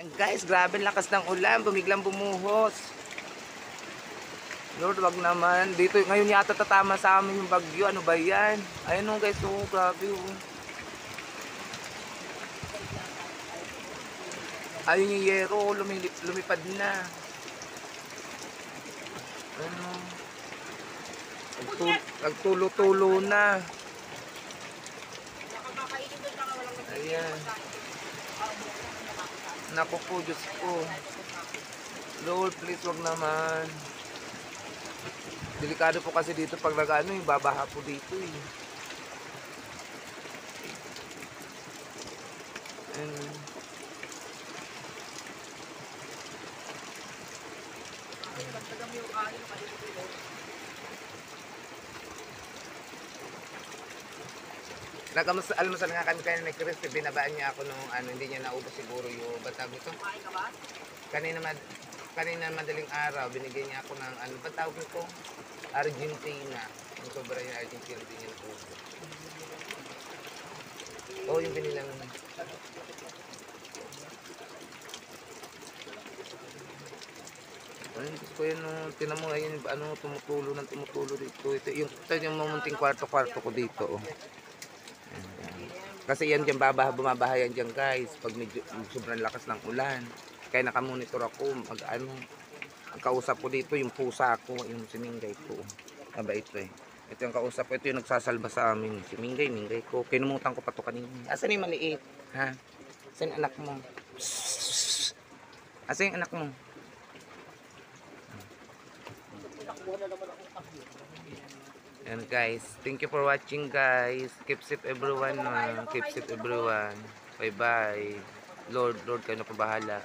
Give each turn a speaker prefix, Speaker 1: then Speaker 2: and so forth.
Speaker 1: Ayan guys, grabe ang lakas ng ulan, bumiglang bumuhos. Lord, wag naman. Dito, ngayon yata tatama sa amin yung bagyo. Ano ba yan? Ayan o guys, oh, grabe oh. Ayun yung yero, lumipad na. Ano? Nagtulo-tulo na. Ayan. Naku po, Diyos ko. Lord, please, wag naman. Delikado po kasi dito pag nag-ano, yung babaha po dito eh. Ayan. Almusal nga kami kanina ni Chris, binabaan niya ako nung ano, hindi niya naubos siguro yung batag nito. Kanina madaling araw, binigyan niya ako ng ano, batawag nito? Argentina. Yung sobra yung Argentina, hindi niya naubos. Oo, yung binilang. Ay, gusto ko yan, no. Tinan mo ngayon, ano, tumutulo dito. Ito yung mamunting kwarto-kwarto ko dito, oh. Kasi yan dyan, bumabaha yan dyan guys, pag medyo sobrang lakas ng ulan. Kaya nakamonitor ako, ang kausap ko dito, yung pusa ko, yung simingay ko. Aba ito eh. Ito yung kausap ko, ito yung nagsasalba sa amin. Simingay, mingay ko. Kinumutan ko pa to kanina. Asan yung maliit? Ha? Asan yung anak mo? Asan yung anak mo? And guys, thank you for watching guys. Keep safe everyone. Keep safe everyone. Bye bye. Lord, kayo na pabahala.